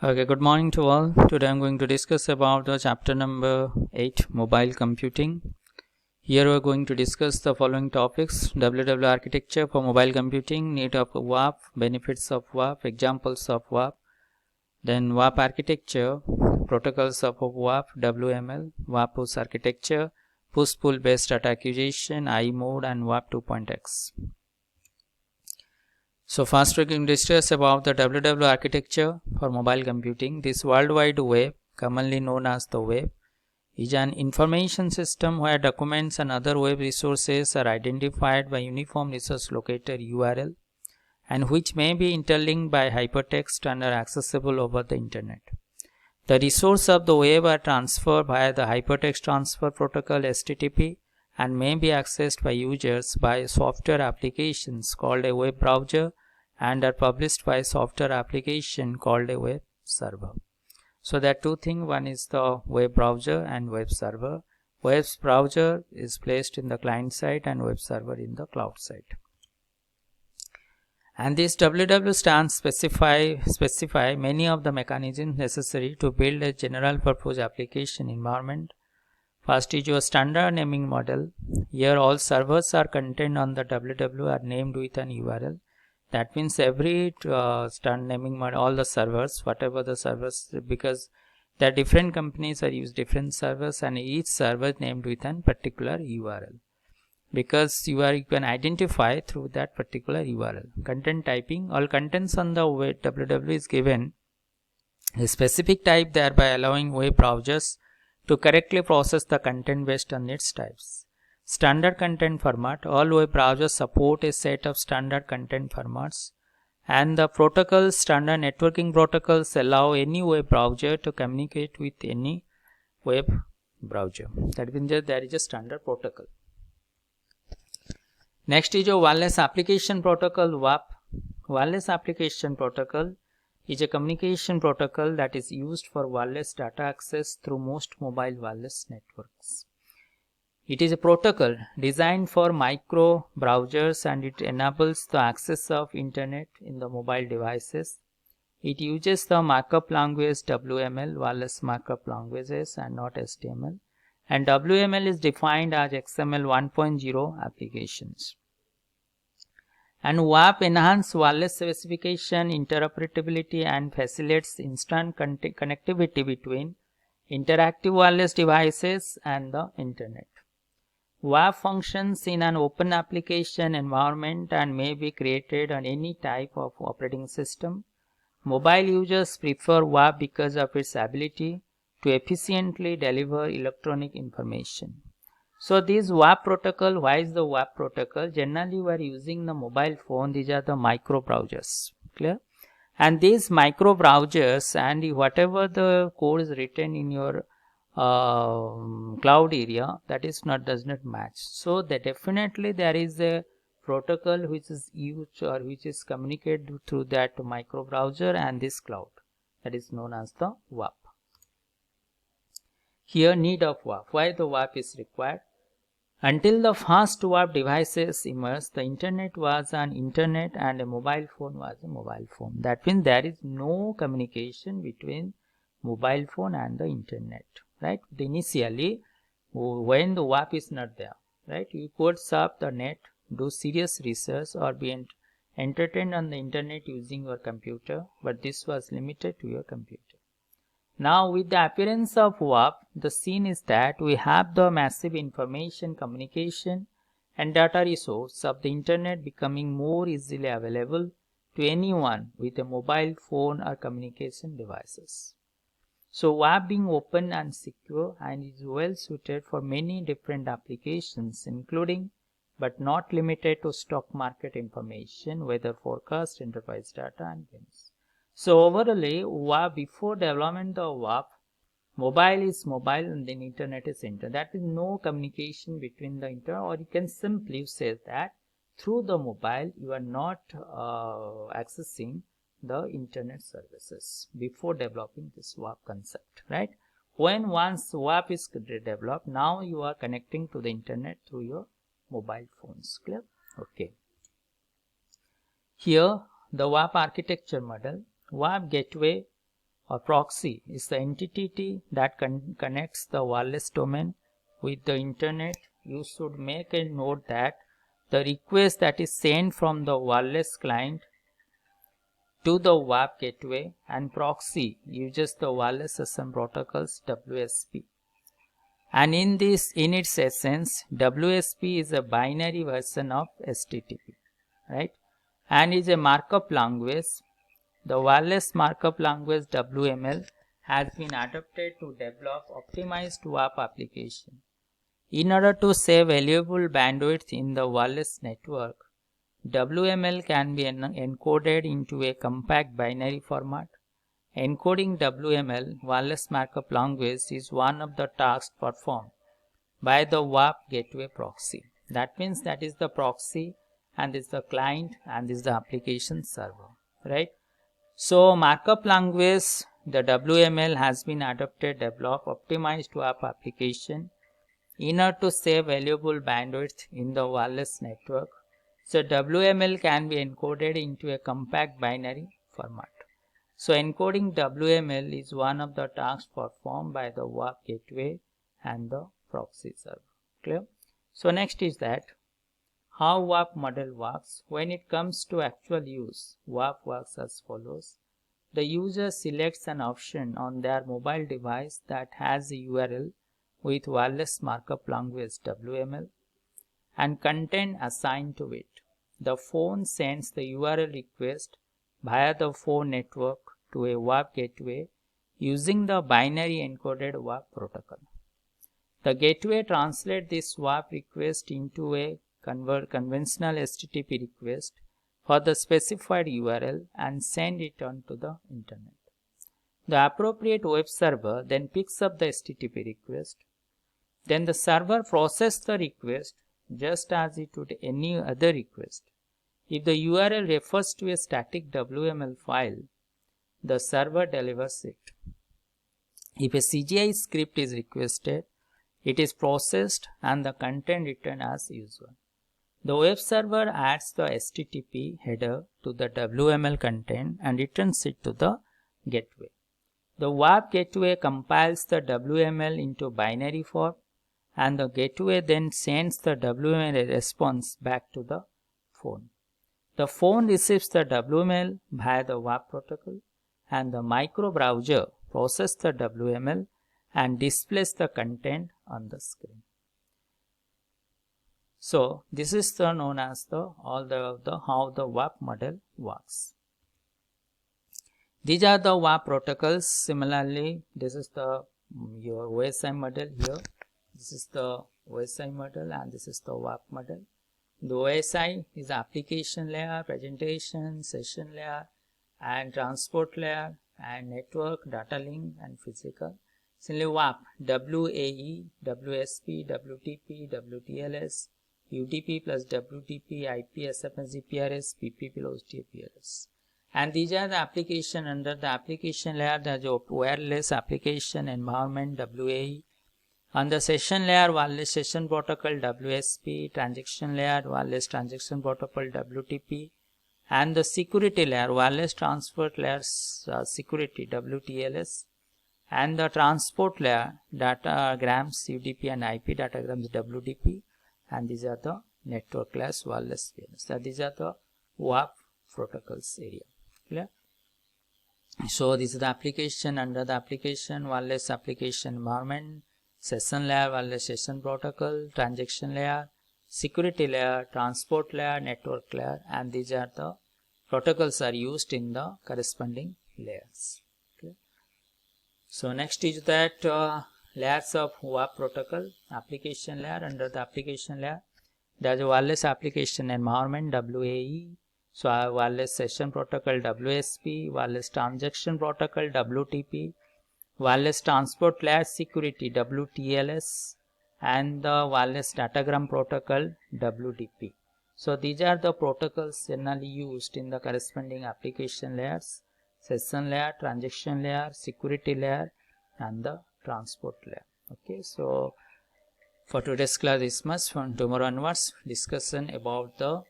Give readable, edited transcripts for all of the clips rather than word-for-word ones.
Okay, good morning to all. Today I'm going to discuss about the chapter number 8, mobile computing. Here we're going to discuss the following topics: WW architecture for mobile computing, need of WAP, benefits of WAP, examples of WAP, then WAP architecture, protocols of WAP, WML, WAP push architecture, push-pull based data acquisition, I mode, and WAP 2.x. So first we can discuss about the WW architecture for mobile computing. This World Wide Web, commonly known as the web, is an information system where documents and other web resources are identified by uniform resource locator URL and which may be interlinked by hypertext and are accessible over the internet. The resources of the web are transferred via the hypertext transfer protocol HTTP and may be accessed by users by software applications called a web browser and are published by a software application called a web server. So there are two things. One is the web browser and web server. Web browser is placed in the client side and web server in the cloud side. And this WW stands specify many of the mechanisms necessary to build a general purpose application environment. First is your standard naming model. Here all servers are contained on the WW are named with an URL. That means every standard naming model, all the servers, whatever the servers, because there are different companies are use different servers and each server is named with an particular URL. Because you can identify through that particular URL. Content typing, all contents on the web WW is given a specific type, thereby allowing web browsers to correctly process the content based on its types. Standard content format, all web browsers support a set of standard content formats, and the protocols, standard networking protocols allow any web browser to communicate with any web browser. That means that there is a standard protocol. Next is your wireless application protocol, WAP. Wireless application protocol is a communication protocol that is used for wireless data access through most mobile wireless networks. It is a protocol designed for micro browsers and it enables the access of internet in the mobile devices. It uses the markup language WML, wireless markup languages, and not HTML. And WML is defined as XML 1.0 applications. And WAP enhances wireless specification, interoperability, and facilitates instant connectivity between interactive wireless devices and the internet. WAP functions in an open application environment and may be created on any type of operating system. Mobile users prefer WAP because of its ability to efficiently deliver electronic information. So this WAP protocol, why is the WAP protocol? Generally we are using the mobile phone, these are the micro browsers, clear? And these micro browsers and whatever the code is written in your cloud area, that is does not match. So that definitely there is a protocol which is used or which is communicated through that micro browser and this cloud, that is known as the WAP. Here need of WAP, why the WAP is required? Until the first WAP devices emerged, the internet was an internet and a mobile phone was a mobile phone. That means there is no communication between mobile phone and the internet, right? Initially, when the WAP is not there, right? You could surf the net, do serious research or be entertained on the internet using your computer, but this was limited to your computer. Now with the appearance of WAP, the scene is that we have the massive information communication and data resource of the internet becoming more easily available to anyone with a mobile phone or communication devices. So WAP being open and secure and is well suited for many different applications, including but not limited to stock market information, weather forecast, enterprise data, and games. So overall, WAP, before development of WAP, mobile is mobile and then internet is internet. That is no communication between the internet, or you can simply say that through the mobile you are not accessing the internet services before developing this WAP concept, right? When once WAP is developed, now you are connecting to the internet through your mobile phones, clear? Okay. Here the WAP architecture model. WAP gateway or proxy is the entity that connects the wireless domain with the internet. You should make a note that the request that is sent from the wireless client to the WAP gateway, and proxy uses the wireless session protocols WSP. And in its essence, WSP is a binary version of HTTP, right? And is a markup language. The wireless markup language WML has been adopted to develop optimized WAP application. In order to save valuable bandwidth in the wireless network, WML can be encoded into a compact binary format. Encoding WML wireless markup language is one of the tasks performed by the WAP gateway proxy. That means that is the proxy, and this is the client, and this is the application server, right? So markup language, the WML has been adopted, develop optimized WAP application in order to save valuable bandwidth in the wireless network. So WML can be encoded into a compact binary format. So encoding WML is one of the tasks performed by the WAP gateway and the proxy server. Clear? So next is that how WAP model works. When it comes to actual use, WAP works as follows. The user selects an option on their mobile device that has a URL with wireless markup language WML and content assigned to it. The phone sends the URL request via the phone network to a WAP gateway using the binary encoded WAP protocol. The gateway translates this WAP request into a conventional HTTP request for the specified URL and send it on to the internet. The appropriate web server then picks up the HTTP request. Then the server processes the request just as it would any other request. If the URL refers to a static WML file, the server delivers it. If a CGI script is requested, it is processed and the content returned as usual. The web server adds the HTTP header to the WML content and returns it to the gateway. The WAP gateway compiles the WML into binary form, and the gateway then sends the WML response back to the phone. The phone receives the WML via the WAP protocol, and the micro browser processes the WML and displays the content on the screen. So this is known as how the WAP model works. These are the WAP protocols. Similarly, this is your OSI model here. This is the OSI model and this is the WAP model. The OSI is application layer, presentation, session layer, and transport layer, and network, data link, and physical. Similarly, WAP, WAE, WSP, WTP, WTLS, UDP plus WTP, IP, SMS, GPRS, PP plus TPRS. And these are the application under the application layer. There is a wireless application environment WAE. On the session layer, wireless session protocol WSP, transaction layer, wireless transaction protocol WTP, and the security layer, wireless transport layer security WTLS, and the transport layer, datagrams UDP and IP datagrams WDP, and these are the network class wireless VNS. So these are the WAP protocols area. Clear? So this is the application. Under the application, wireless application environment, session layer, wireless session protocol, transaction layer, security layer, transport layer, network layer, and these are the protocols are used in the corresponding layers. Okay. So next is that layers of WAP protocol. Application layer. Under the application layer, there is a wireless application environment WAE. So wireless session protocol WSP, wireless transaction protocol WTP, wireless transport layer security WTLS, and the wireless datagram protocol WDP. So these are the protocols generally used in the corresponding application layers: session layer, transaction layer, security layer, and the transport layer. Okay, so for today's class is much. From tomorrow onwards, discussion about the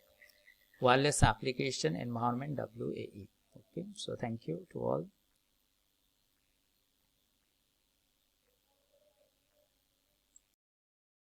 wireless application environment WAE. Okay, so thank you to all.